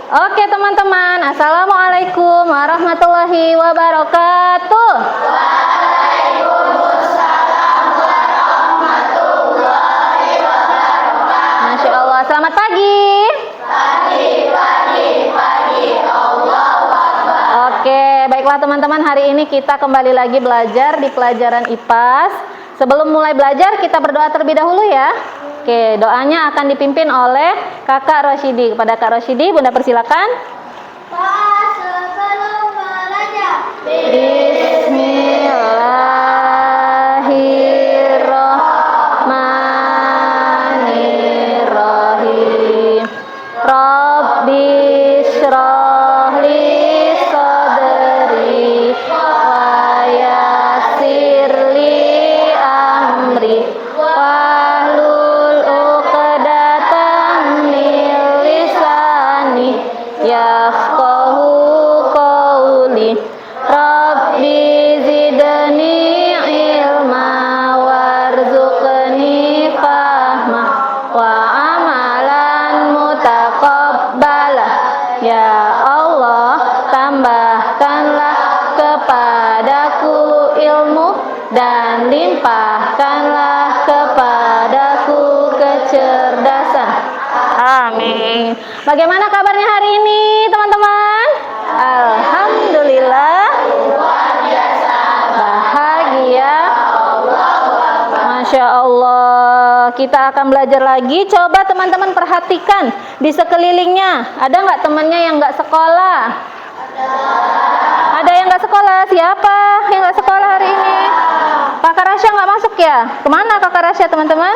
Oke teman-teman, Assalamualaikum warahmatullahi wabarakatuh. Waalaikumsalam warahmatullahi wabarakatuh. Masya Allah, selamat pagi. Pagi, Allahu Akbar. Oke, baiklah teman-teman, hari ini kita kembali lagi belajar di pelajaran IPAS. Sebelum mulai belajar, kita berdoa terlebih dahulu ya. Oke, doanya akan dipimpin oleh Kakak Rosyidi. Kepada Kak Rosyidi, Bunda persilakan. Sebelum belajar, Bismillahirrahmanirrahim. Rabbi shrah li sadri wa yassir li amri wahlul uqdatam min lisani yafqahu qawli. Rabbi zidni ilma warzuqni fahma wa amalan mutaqabbala. Ya Allah, tambahkanlah kepadaku ilmu dan limpahkanlah kepadaku kecerdasan. Amin. Bagaimana kabarnya hari ini, teman-teman? Alhamdulillah. Bahagia. Masya Allah. Kita akan belajar lagi. Coba teman-teman perhatikan di sekelilingnya. Ada nggak temannya yang nggak sekolah? Ada yang nggak sekolah? Siapa yang nggak sekolah hari ini? Kakak Rasya nggak masuk ya? Kemana Kakak Rasya, teman-teman?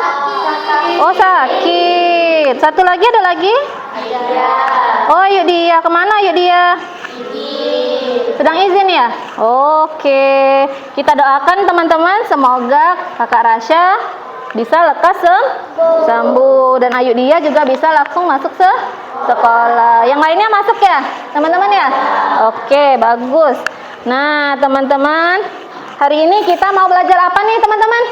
Oh, sakit. Satu lagi, ada lagi? Oh, yuk dia. Kemana yuk dia? Sedang izin ya? Oke. Kita doakan teman-teman, semoga Kakak Rasya bisa lekas sembuh dan Ayu dia juga bisa langsung masuk sekolah. Yang lainnya masuk ya, teman-teman ya? Oke, bagus. Nah, teman-teman, hari ini kita mau belajar apa nih, teman-teman?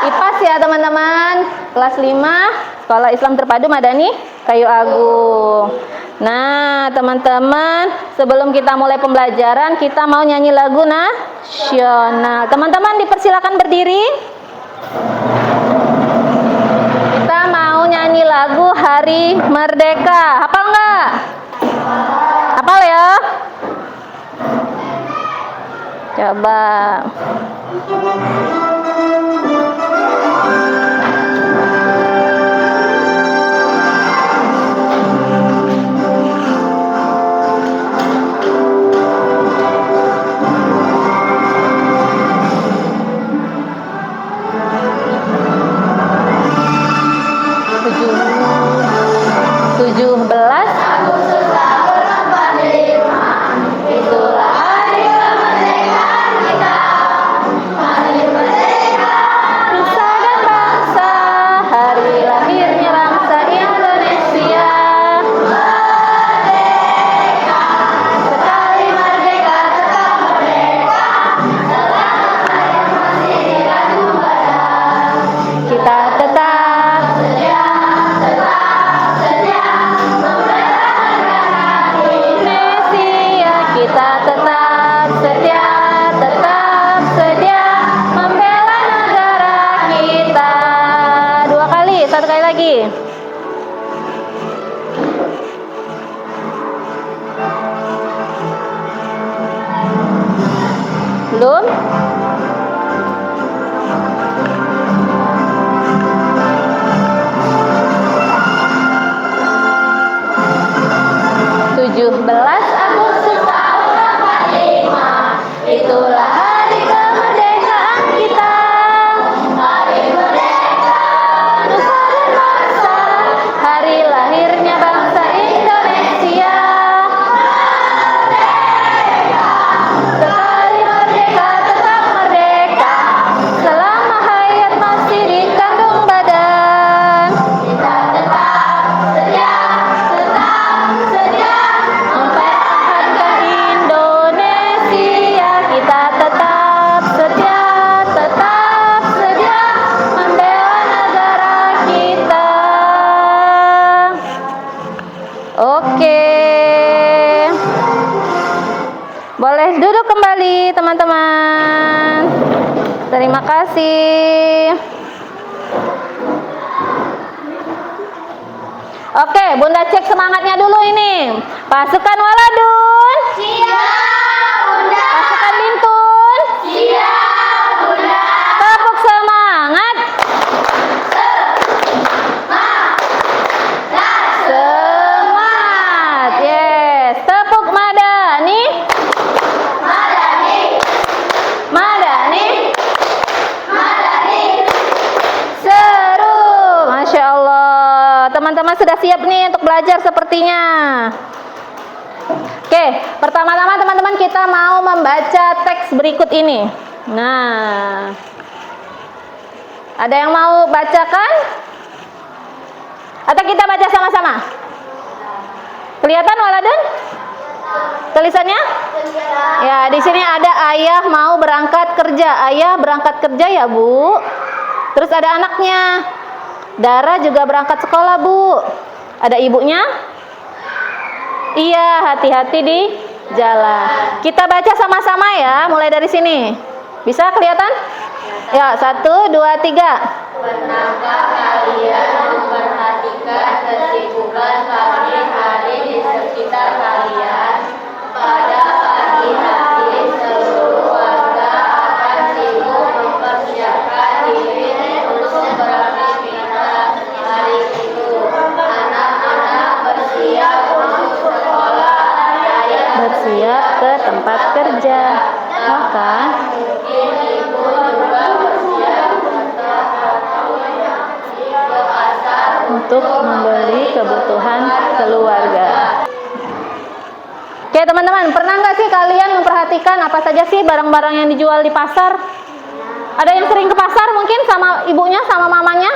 IPAS ya, teman-teman. Kelas 5, Sekolah Islam Terpadu Madani Kayu Agung. Nah, teman-teman, sebelum kita mulai pembelajaran, kita mau nyanyi lagu nasional. Teman-teman dipersilakan berdiri. Kita mau nyanyi lagu Hari Merdeka. Hafal nggak? Hafal ya? Coba. Itulah hari kemerdekaan kita. Hari merdeka, nusa dan bangsa. Hari lahirnya bangsa Indonesia. Merdeka, sekali merdeka tetap merdeka. Selama rakyat masih diracun badan, kita tetap setia membela negara Indonesia. Kita tetap setia membela negara kita. Dua kali, satu kali lagi. Belum? Belas Agustus tahun 45, itulah hari kemerdekaan kita. Hari merdeka, nusa dan bangsa. Hari lahirnya bangsa Indonesia. Merdeka, sekali merdeka tetap merdeka. Selama hayat masih dikandung badan, kita tetap setia membela duduk kembali teman-teman. Terima kasih. Oke, Bunda cek semangatnya dulu ini. Pasukan Waladun. Siap, Bunda. Pasukan Bintun. Siap, Bunda. Tepuk semangat. Semangat. Yes. Tepuk Madani. Madani. Madani. Madani. Seru. Masya Allah. Teman-teman sudah siap nih untuk belajar sepertinya. Oke, pertama-tama teman-teman kita mau membaca teks berikut ini. Nah, ada yang mau bacakan? Atau kita baca sama-sama? Kelihatan Waladun? Tulisannya? Ya, di sini ada ayah mau berangkat kerja. Ayah berangkat kerja ya, Bu. Terus ada anaknya. Dara juga berangkat sekolah, Bu. Ada ibunya? Iya, hati-hati di jalan. Kita baca sama-sama ya, mulai dari sini. Bisa kelihatan? Ya, 1, 2, 3. Pernahkah kalian memperhatikan kesibukan pagi hari di sekitar kalian? Pada pagi hari seluruh warga akan sibuk mempersiapkan diri untuk beraktivitas hari itu. Anak-anak bersiap untuk sekolah, ayah Bersiap ke tempat kerja. Maka mungkin ibu juga bersiap ke pasar untuk membeli kebutuhan keluarga. Oke teman-teman, pernah nggak sih kalian memperhatikan apa saja sih barang-barang yang dijual di pasar? Ada yang sering ke pasar mungkin sama ibunya, sama mamanya?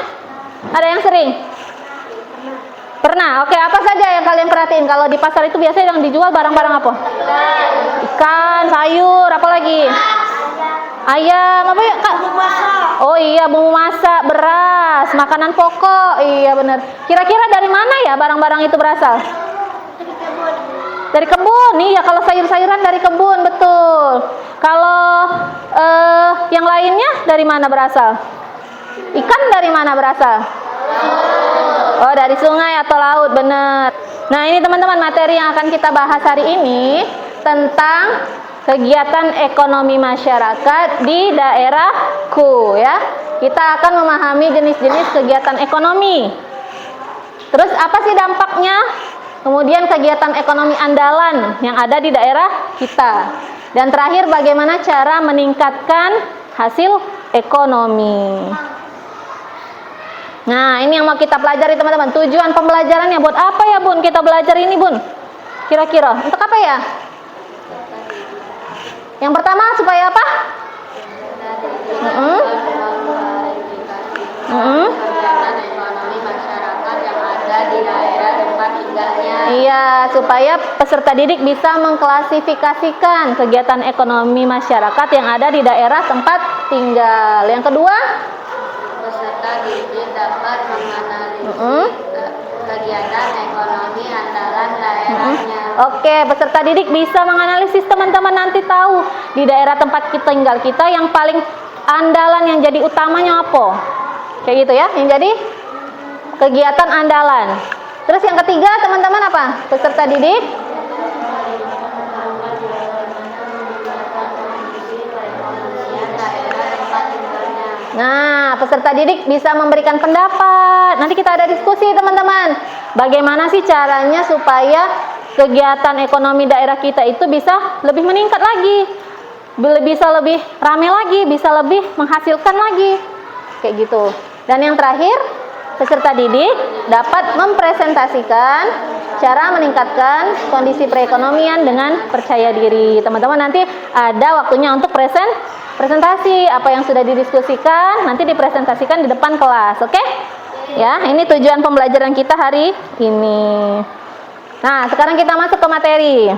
Ada yang sering? Pernah? Oke, apa saja yang kalian perhatiin? Kalau di pasar itu biasanya yang dijual barang-barang apa? Ikan, sayur, apa lagi? Ayam, apa ya Kak? Oh iya, bumbu masak, beras, makanan pokok. Iya benar. Kira-kira dari mana ya barang-barang itu berasal? Dari kebun. Iya, kalau sayur-sayuran dari kebun, betul. Kalau yang lainnya dari mana berasal? Ikan dari mana berasal? Oh, dari sungai atau laut, benar. Nah, ini teman-teman materi yang akan kita bahas hari ini tentang kegiatan ekonomi masyarakat di daerahku ya. Kita akan memahami jenis-jenis kegiatan ekonomi. Terus apa sih dampaknya? Kemudian kegiatan ekonomi andalan yang ada di daerah kita. Dan terakhir bagaimana cara meningkatkan hasil ekonomi. Nah, ini yang mau kita pelajari teman-teman. Tujuan pembelajarannya buat apa ya, Bun? Kita belajar ini, Bun. Kira-kira untuk apa ya? Yang pertama supaya apa? kegiatan ekonomi masyarakat yang ada di daerah tempat tinggalnya. Iya, supaya peserta didik bisa mengklasifikasikan kegiatan ekonomi masyarakat yang ada di daerah tempat tinggal. Yang kedua, Peserta didik dapat menganalisis kegiatan ekonomi andalan daerahnya. oke, peserta didik bisa menganalisis teman-teman nanti tahu di daerah tempat kita tinggal kita yang paling andalan yang jadi utamanya apa? Kayak gitu ya, yang jadi kegiatan andalan. Terus yang ketiga teman-teman apa? Peserta didik Nah, peserta didik bisa memberikan pendapat. Nanti kita ada diskusi teman-teman. Bagaimana sih caranya supaya kegiatan ekonomi daerah kita itu bisa lebih meningkat lagi, bisa lebih ramai lagi, bisa lebih menghasilkan lagi, kayak gitu. Dan yang terakhir, peserta didik dapat mempresentasikan cara meningkatkan kondisi perekonomian dengan percaya diri. Teman-teman nanti ada waktunya untuk presentasi apa yang sudah didiskusikan, nanti dipresentasikan di depan kelas, oke? Ya, ini tujuan pembelajaran kita hari ini. Nah, sekarang kita masuk ke materi.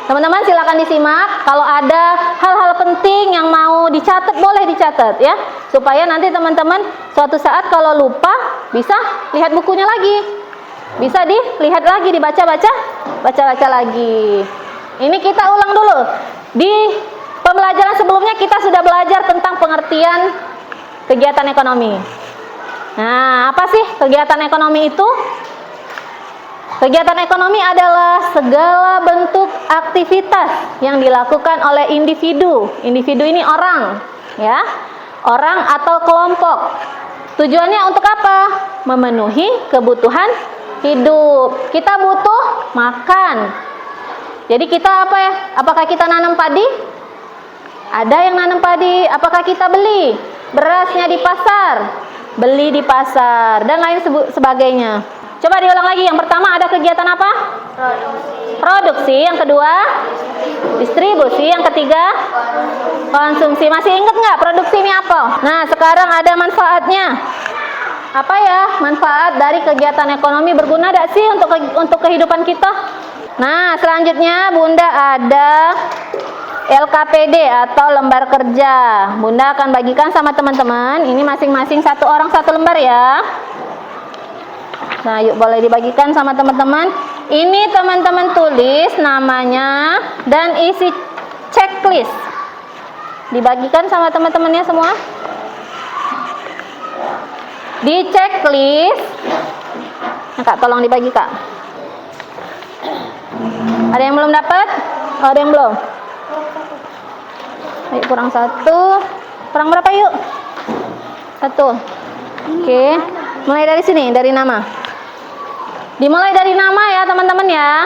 Teman-teman silakan disimak. Kalau ada hal-hal penting yang mau dicatat, boleh dicatat ya, supaya nanti teman-teman suatu saat kalau lupa bisa lihat bukunya lagi, bisa dilihat lagi, dibaca-baca lagi. ini kita ulang dulu. Di pembelajaran sebelumnya kita sudah belajar tentang pengertian kegiatan ekonomi. Nah, apa sih kegiatan ekonomi itu? Kegiatan ekonomi adalah segala bentuk aktivitas yang dilakukan oleh individu. Individu ini orang, ya. Orang atau kelompok. Tujuannya untuk apa? Memenuhi kebutuhan hidup. Kita butuh makan. Jadi kita apa ya? Apakah kita nanam padi? Ada yang nanam padi. Apakah kita beli berasnya di pasar? Beli di pasar dan lain sebagainya. Coba diulang lagi. Yang pertama ada kegiatan apa? Produksi. Yang kedua? Distribusi. Yang ketiga? Konsumsi. Masih ingat nggak produksi ini apa? Nah, sekarang ada manfaatnya. Apa ya manfaat dari kegiatan ekonomi? Berguna tidak sih untuk kehidupan kita? Nah, selanjutnya Bunda ada LKPD atau lembar kerja. Bunda akan bagikan sama teman-teman. Ini masing-masing satu orang satu lembar ya. Nah, yuk boleh dibagikan sama teman-teman. Ini teman-teman tulis namanya dan isi checklist. Dibagikan sama teman-temannya semua. Di checklist. Nah, Kak, tolong dibagi, Kak. Ada yang belum dapat? Oh, ada yang belum? Ayo, kurang satu. Kurang berapa yuk? Satu. Oke. Mulai dari sini, dari nama. Dimulai dari nama ya teman-teman ya.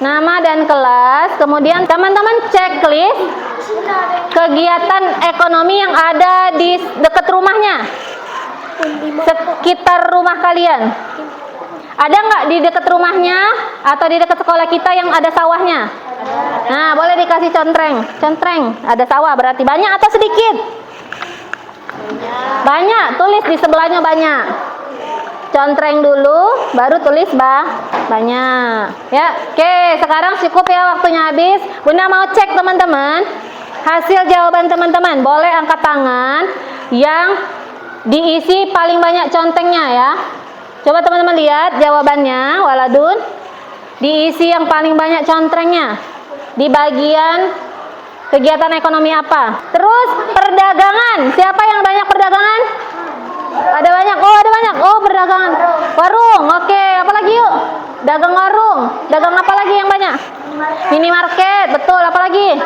Nama dan kelas. Kemudian teman-teman checklist kegiatan ekonomi yang ada di dekat rumahnya. Sekitar rumah kalian. Ada nggak di dekat rumahnya atau di dekat sekolah kita yang ada sawahnya? Nah, boleh dikasih contreng. Contreng, ada sawah berarti banyak atau sedikit? Banyak, tulis di sebelahnya banyak. Contreng dulu, baru tulis banyak. Ya, oke, sekarang cukup ya waktunya habis. Bunda mau cek teman-teman hasil jawaban teman-teman. Boleh angkat tangan yang diisi paling banyak contengnya ya. Coba teman-teman lihat jawabannya, waladun. Diisi yang paling banyak contrengnya. Di bagian kegiatan ekonomi apa? Terus perdagangan. Siapa yang banyak perdagangan? Ada banyak. Oh, ada banyak. Oh, perdagangan. Warung. Oke, apa lagi yuk? Dagang warung. Dagang apa lagi yang banyak? Minimarket. Betul, apa lagi?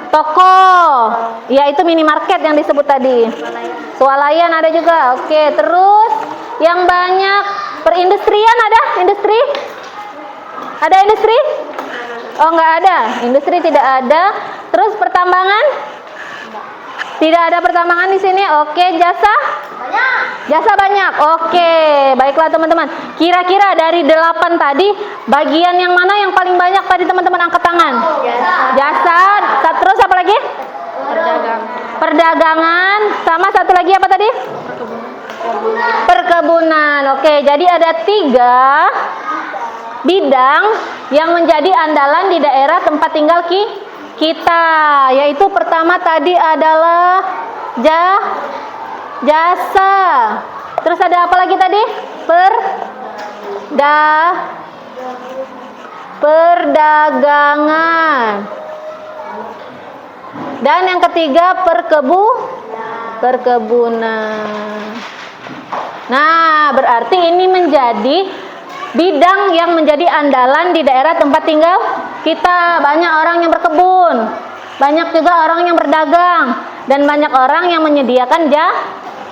Toko. Ya, itu minimarket yang disebut tadi. Swalayan ada juga. Oke, terus yang banyak perindustrian ada? Industri? Ada industri? Oh, nggak ada. Industri tidak ada. Terus pertambangan? Tidak ada pertambangan di sini. Oke, jasa? Banyak. Jasa banyak. Oke, baiklah teman-teman. Kira-kira dari 8 tadi, bagian yang mana yang paling banyak tadi teman-teman angkat tangan? Jasa. Terus apa lagi? Perdagangan. Sama satu lagi apa tadi? Perkebunan. Oke, jadi ada 3 bidang yang menjadi andalan di daerah tempat tinggal kita, yaitu pertama tadi adalah jasa. Terus ada apa lagi tadi? Perdagangan. Dan yang ketiga perkebunan. Nah, berarti ini menjadi bidang yang menjadi andalan di daerah tempat tinggal kita. Banyak orang yang berkebun, banyak juga orang yang berdagang, dan banyak orang yang menyediakan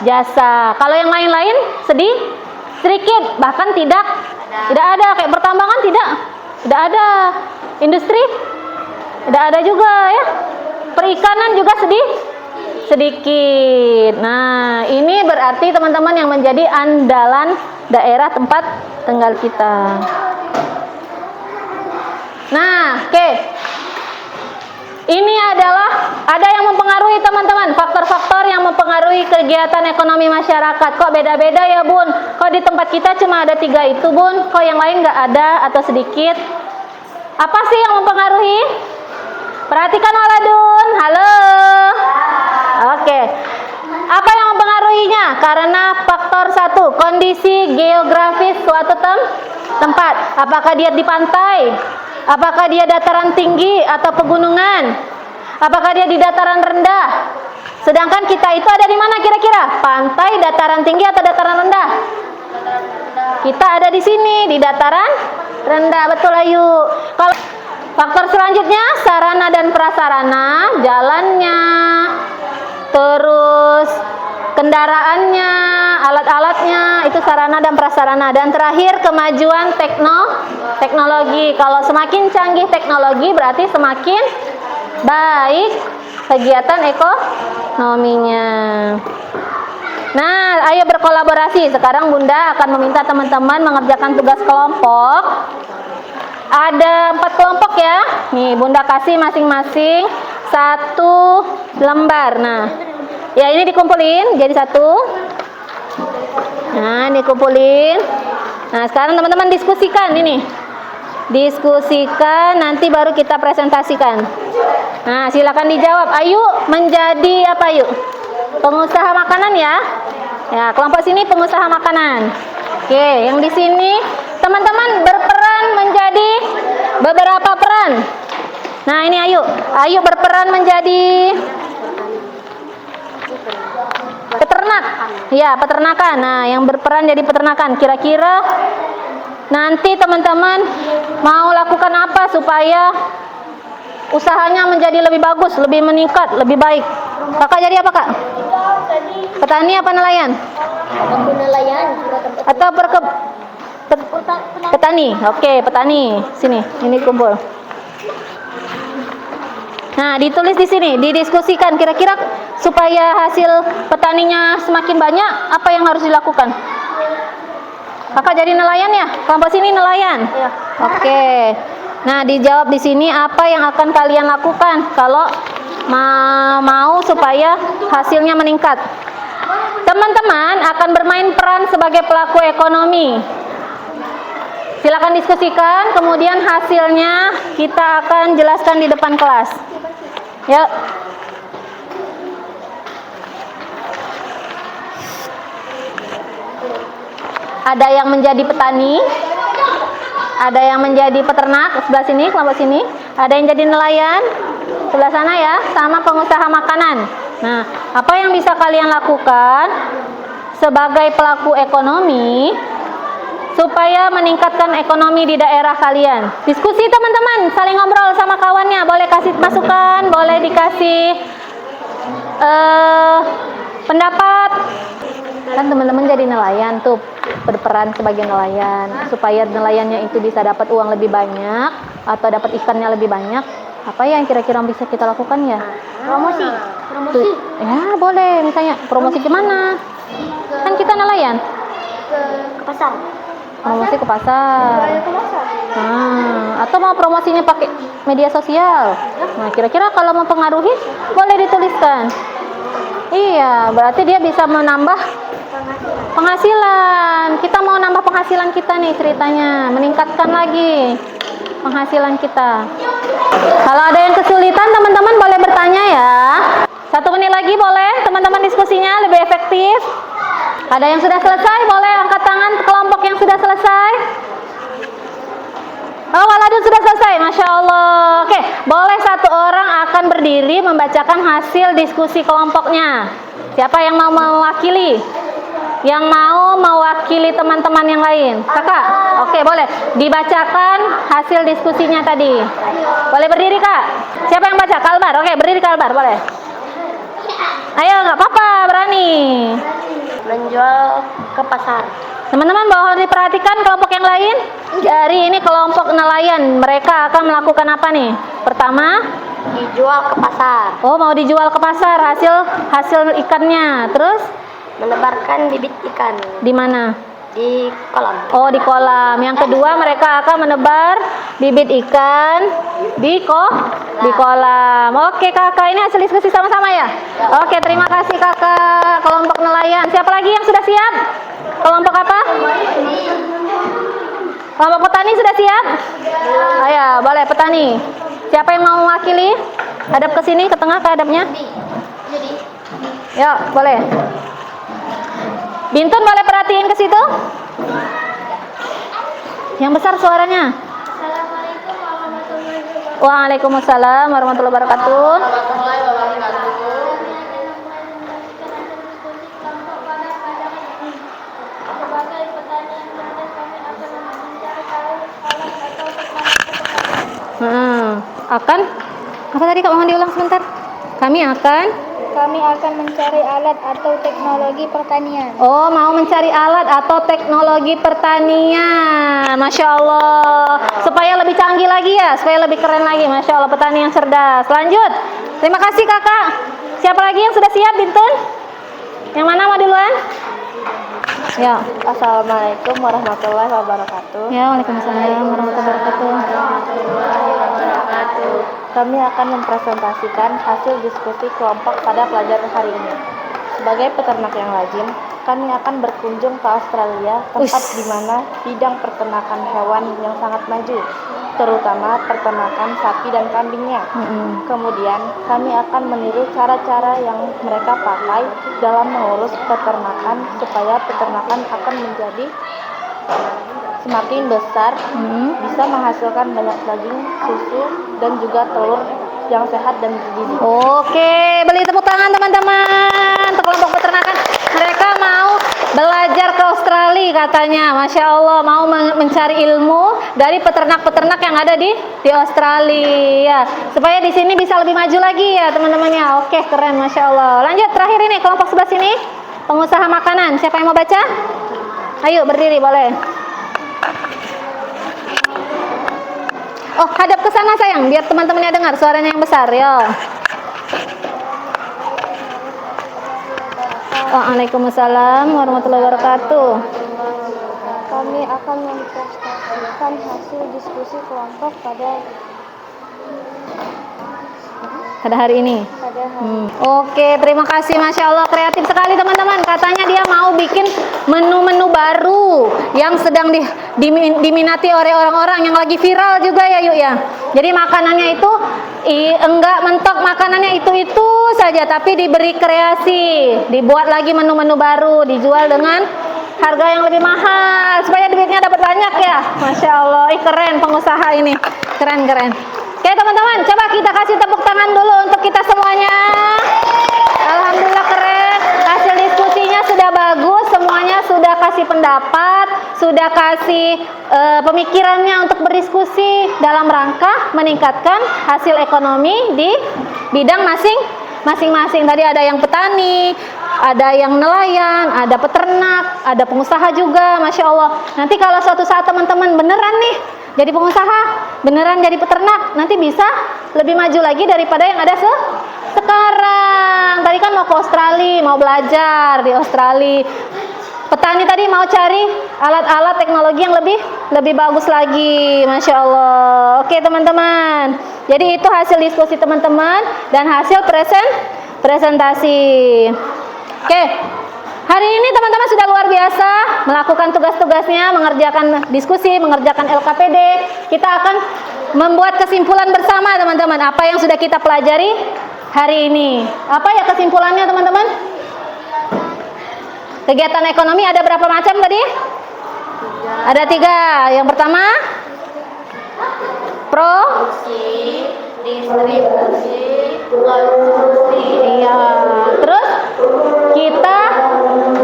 jasa. Kalau yang lain-lain sedikit, bahkan tidak ada. Kayak pertambangan tidak ada, industri tidak ada juga ya. Perikanan juga sedikit. Nah, ini berarti teman-teman yang menjadi andalan daerah tempat tinggal kita. Nah, oke. Ini adalah ada yang mempengaruhi teman-teman, faktor-faktor yang mempengaruhi kegiatan ekonomi masyarakat. Kok beda-beda ya Bun? Kok di tempat kita cuma ada 3 itu Bun? Kok yang lain nggak ada atau sedikit? Apa sih yang mempengaruhi? Perhatikan waladun. Halo. Oke. Apa yang mempengaruhinya? Karena faktor 1, kondisi geografis suatu tempat. Apakah dia di pantai? Apakah dia dataran tinggi atau pegunungan? Apakah dia di dataran rendah? Sedangkan kita itu ada di mana kira-kira? Pantai, dataran tinggi atau dataran rendah? Kita ada di sini, di dataran rendah. Betul, Ayu. Kalau faktor selanjutnya, sarana dan prasarana, jalannya, terus kendaraannya, alat-alatnya, itu sarana dan prasarana. Dan terakhir, kemajuan teknologi. Kalau semakin canggih teknologi, berarti semakin baik kegiatan ekonominya. Nah, ayo berkolaborasi. Sekarang Bunda akan meminta teman-teman mengerjakan tugas kelompok. Ada 4 kelompok ya. Nih, Bunda kasih masing-masing 1 lembar. Nah, ya ini dikumpulin jadi 1. Nah, dikumpulin. Nah, sekarang teman-teman diskusikan ini. Diskusikan, nanti baru kita presentasikan. Nah, silakan dijawab. Ayu menjadi apa, Ayu? Pengusaha makanan ya. Ya, kelompok sini pengusaha makanan. Oke, yang di sini teman-teman berperan menjadi beberapa peran. Nah, ini Ayu. Ayu berperan menjadi peternak. Ya, peternakan. Nah, yang berperan jadi peternakan. Kira-kira nanti teman-teman mau lakukan apa supaya usahanya menjadi lebih bagus, lebih meningkat, lebih baik? Kakak jadi apa, Kak? Petani apa nelayan? Aku nelayan juga tempat Atau petani? Oke, petani. Sini, ini kumpul. Nah, ditulis di sini, didiskusikan kira-kira supaya hasil petaninya semakin banyak, apa yang harus dilakukan? Kakak jadi nelayan ya? Kelompok sini nelayan. Iya. Oke. Nah, dijawab di sini apa yang akan kalian lakukan kalau mau supaya hasilnya meningkat. Teman-teman akan bermain peran sebagai pelaku ekonomi. Silakan diskusikan, kemudian hasilnya kita akan jelaskan di depan kelas. Yuk. Ada yang menjadi petani, ada yang menjadi peternak sebelah sini, kelompok sini, ada yang jadi nelayan sebelah sana ya, sama pengusaha makanan. Nah, apa yang bisa kalian lakukan sebagai pelaku ekonomi supaya meningkatkan ekonomi di daerah kalian? Diskusi teman-teman, saling ngobrol sama kawannya, boleh kasih masukan, boleh dikasih pendapat. Kan teman-teman jadi nelayan tuh, berperan sebagai nelayan supaya nelayannya itu bisa dapat uang lebih banyak atau dapat ikannya lebih banyak. Apa yang kira-kira bisa kita lakukan ya? promosi. Tuh, ya boleh, misalnya promosi kemana? Kan kita nelayan. Ke pasar. Promosi ke pasar. Ke pasar. Nah, atau mau promosinya pakai media sosial. Nah, kira-kira kalau mempengaruhi boleh dituliskan. Iya, berarti dia bisa menambah penghasilan. Kita mau nambah penghasilan kita nih ceritanya, meningkatkan lagi penghasilan kita. Kalau ada yang kesulitan, teman-teman boleh bertanya ya. 1 menit lagi boleh, teman-teman diskusinya lebih efektif. Ada yang sudah selesai, boleh angkat tangan kelompok yang sudah selesai. Oh, Waladun sudah selesai, Masya Allah. Oke, boleh 1 orang akan berdiri membacakan hasil diskusi kelompoknya. Siapa yang mau mewakili? Yang mau mewakili teman-teman yang lain? Kakak? Oke, boleh. Dibacakan hasil diskusinya tadi. Boleh berdiri, Kak? Siapa yang baca? Kalbar. Oke, berdiri Kalbar, boleh. Ayo, nggak apa-apa, berani. Menjual ke pasar. Teman-teman mohon diperhatikan kelompok yang lain. Dari ini kelompok nelayan, mereka akan melakukan apa nih? Pertama, Dijual ke pasar. oh mau dijual ke pasar hasil ikannya. Terus Menebarkan bibit ikan di mana? di kolam. Oh, di kolam. Yang kedua, mereka akan menebar bibit ikan di kolam. Oke, Kakak, ini hasil diskusi sama-sama ya? Oke, terima kasih Kakak. Kelompok nelayan. Siapa lagi yang sudah siap? Kelompok apa? Kelompok petani sudah siap? Ayo, boleh petani. Siapa yang mau mewakili? Hadap ke sini, ke tengah, ke hadapnya. Yuk, boleh. Bintun boleh perhatiin ke situ? Yang besar suaranya. Assalamualaikum warahmatullahi wabarakatuh. Waalaikumsalam warahmatullahi wabarakatuh. Warahmatullahi wabarakatuh. Sebagai petani yang cerdas, kami akan mencari tahu alat atau teknologi. Akan apa tadi Kak, mohon diulang sebentar. Kami akan mencari alat atau teknologi pertanian. Oh, mau mencari alat atau teknologi pertanian. Masya Allah. Supaya lebih canggih lagi ya, supaya lebih keren lagi. Masya Allah, petani yang cerdas. Lanjut. Terima kasih kakak. Siapa lagi yang sudah siap, Bintun? Yang mana mau duluan? Ya. Assalamualaikum warahmatullahi wabarakatuh. Ya, waalaikumsalam warahmatullahi wabarakatuh. Kami akan mempresentasikan hasil diskusi kelompok pada pelajaran hari ini. Sebagai peternak yang rajin, kami akan berkunjung ke Australia, tempat di mana bidang peternakan hewan yang sangat maju, terutama peternakan sapi dan kambingnya. Kemudian, kami akan meniru cara-cara yang mereka pakai dalam mengurus peternakan supaya peternakan akan menjadi semakin besar, bisa menghasilkan banyak daging, susu, dan juga telur yang sehat dan bergizi. Oke, beri tepuk tangan teman-teman untuk kelompok peternakan. Mereka mau belajar ke Australia katanya, Masya Allah, mau mencari ilmu dari peternak-peternak yang ada di Australia, supaya di sini bisa lebih maju lagi ya teman-temannya. Oke, keren, Masya Allah. Lanjut, terakhir ini kelompok sebelah sini, pengusaha makanan. Siapa yang mau baca? Ayo berdiri boleh. Oh, hadap ke sana sayang, biar teman-temannya dengar suaranya yang besar, yo. Waalaikumsalam warahmatullahi wabarakatuh. Kami akan mempresentasikan hasil diskusi kelompok pada hari ini. Oke, terima kasih, Masya Allah, kreatif sekali teman-teman. Katanya dia mau bikin menu-menu baru yang sedang diminati oleh orang-orang, yang lagi viral juga ya yuk ya. Jadi makanannya itu enggak mentok, makanannya itu saja, tapi diberi kreasi, dibuat lagi menu-menu baru, dijual dengan harga yang lebih mahal supaya duitnya dapat banyak ya. Masya Allah, keren pengusaha ini, keren. Oke teman-teman, coba kita kasih tepuk tangan dulu untuk kita semuanya. Alhamdulillah keren. Hasil diskusinya sudah bagus, semuanya sudah kasih pendapat, sudah kasih pemikirannya untuk berdiskusi dalam rangka meningkatkan hasil ekonomi di bidang masing-masing. Tadi ada yang petani, ada yang nelayan, ada peternak, ada pengusaha juga, Masya Allah. Nanti kalau suatu saat teman-teman beneran nih jadi pengusaha, beneran jadi peternak, nanti bisa lebih maju lagi daripada yang ada sekarang. Tadi kan mau ke Australia, mau belajar di Australia. Petani tadi mau cari alat-alat teknologi yang lebih bagus lagi, Masya Allah. Oke teman-teman, jadi itu hasil diskusi teman-teman dan hasil presentasi. Oke, hari ini teman-teman sudah luar biasa melakukan tugas-tugasnya, mengerjakan diskusi, mengerjakan LKPD. Kita akan membuat kesimpulan bersama teman-teman, apa yang sudah kita pelajari hari ini. Apa ya kesimpulannya teman-teman? Kegiatan ekonomi ada berapa macam tadi? Ada 3. Yang pertama, distribusi, konsumsi. Iya. Terus kita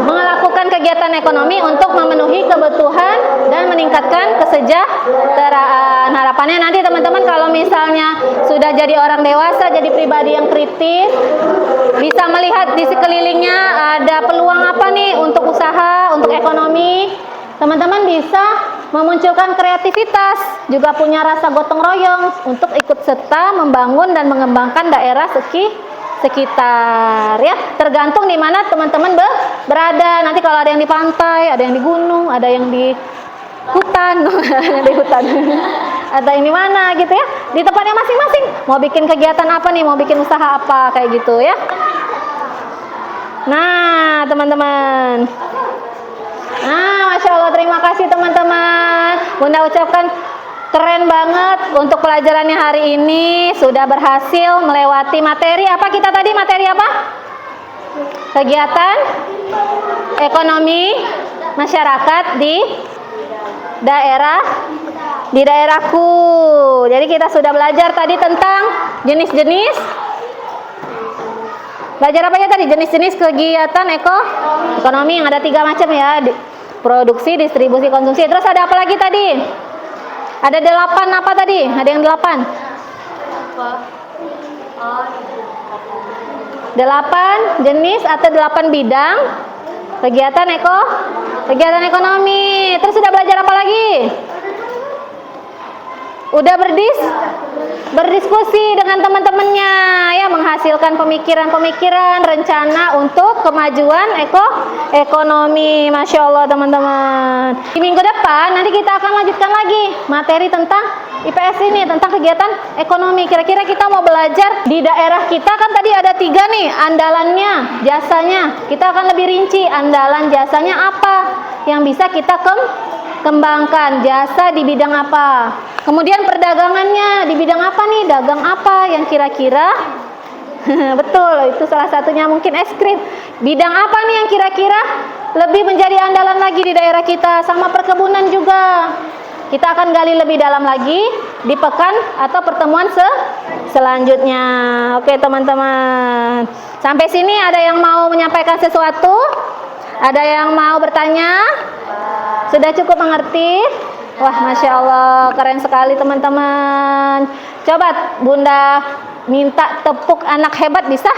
melakukan kegiatan ekonomi untuk memenuhi kebutuhan dan meningkatkan kesejahteraan. Harapannya nanti teman-teman kalau misalnya sudah jadi orang dewasa, jadi pribadi yang kritis, bisa melihat di sekelilingnya ada peluang apa nih untuk usaha, untuk ekonomi. Teman-teman bisa memunculkan kreativitas, juga punya rasa gotong royong untuk ikut serta membangun dan mengembangkan daerah sekitar ya. Tergantung di mana teman-teman berada. Nanti kalau ada yang di pantai, ada yang di gunung, ada yang di hutan, ada yang di mana gitu ya. Di tempatnya masing-masing. Mau bikin kegiatan apa nih? Mau bikin usaha apa kayak gitu ya. Nah, teman-teman. Masya Allah, terima kasih teman-teman. Bunda ucapkan keren banget untuk pelajarannya hari ini. Sudah berhasil melewati materi apa kita tadi? Materi apa? Kegiatan ekonomi masyarakat di daerahku. Jadi kita sudah belajar tadi tentang jenis-jenis. Belajar apa ya tadi? Jenis-jenis kegiatan ekonomi yang ada 3 macam ya. Produksi, distribusi, konsumsi. Terus ada apa lagi tadi? Ada 8 apa tadi? Ada yang 8? 8 jenis atau 8 bidang kegiatan ekonomi. Terus sudah belajar apa lagi? Udah berdiskusi dengan teman-temannya ya, menghasilkan pemikiran-pemikiran rencana untuk kemajuan ekonomi. Masya Allah teman-teman. Di minggu depan nanti kita akan lanjutkan lagi materi tentang IPS ini, tentang kegiatan ekonomi. Kira-kira kita mau belajar di daerah kita kan tadi ada 3 nih, andalannya, jasanya. Kita akan lebih rinci andalan jasanya apa yang bisa kita kembangkan, jasa di bidang apa. Kemudian perdagangannya di bidang apa nih, dagang apa yang kira-kira betul, itu salah satunya mungkin es krim. Bidang apa nih yang kira-kira lebih menjadi andalan lagi di daerah kita. Sama perkebunan juga. Kita akan gali lebih dalam lagi di pekan atau pertemuan selanjutnya. Oke teman-teman, sampai sini ada yang mau menyampaikan sesuatu? Ada yang mau bertanya? Sudah cukup mengerti? Wah, Masya Allah, keren sekali teman-teman. Coba Bunda minta tepuk anak hebat, bisa?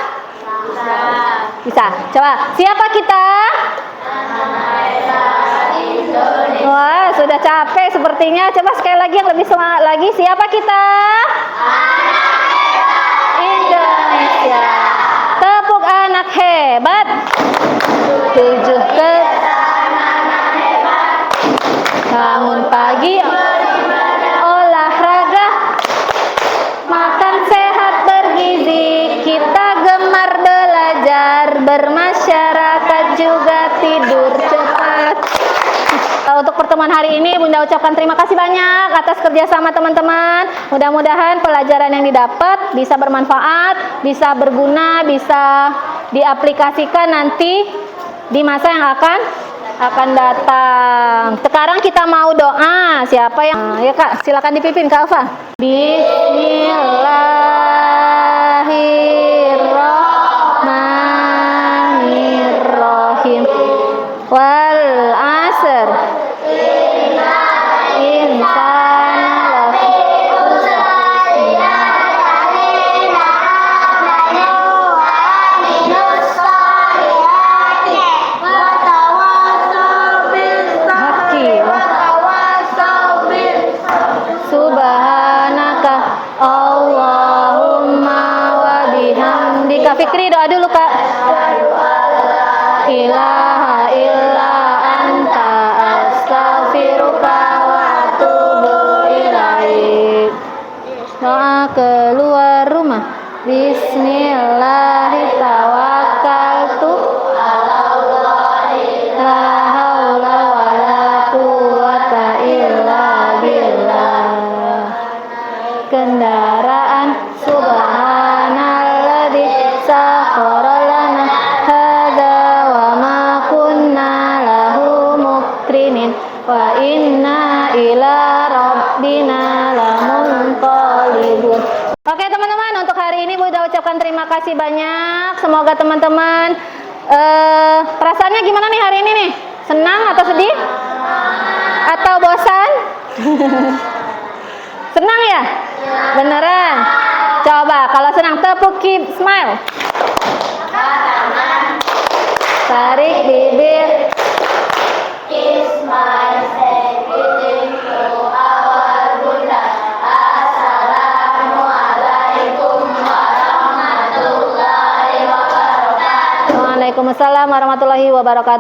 Bisa. Coba, siapa kita? Wah, sudah capek sepertinya. Coba sekali lagi yang lebih semangat lagi. Siapa kita? Indonesia. Tepuk anak hebat. 7 bangun pagi, olahraga, makan sehat bergizi, kita gemar belajar, bermasyarakat juga tidur cepat. Untuk pertemuan hari ini Bunda ucapkan terima kasih banyak atas kerjasama teman-teman. Mudah-mudahan pelajaran yang didapat bisa bermanfaat, bisa berguna, bisa diaplikasikan nanti di masa yang akan datang. Sekarang kita mau doa. Siapa yang ya Kak, silakan dipimpin Kak Alfa. Bismillahirrahmanirrahim. Wal asr. Insana lafi Subhanaka Allahumma wa bihamdika. Fikri doa dulu Kak. Ilaha illa anta astaghfiruka wa atubu ilaik. Doa keluar rumah. Bismillahirrahmanirrahim. La haula wala quwwata illa billah. Kendaraan subhanalladzi sakhkhara lana hadza wa ma kunna lahu muqrinin wa inna ila rabbina lamunqalibun. Oke teman-teman, untuk hari ini Bunda ucapkan terima kasih banyak. Semoga teman-teman perasaannya gimana nih hari ini nih? Senang atau sedih? Atau bosan? Senang ya? Beneran? Coba kalau senang tepuk, keep smile. Tarik bibir. Kiss my everything to our Bunda. Assalamualaikum warahmatullahi wabarakatuh. Waalaikumsalam warahmatullahi wabarakatuh.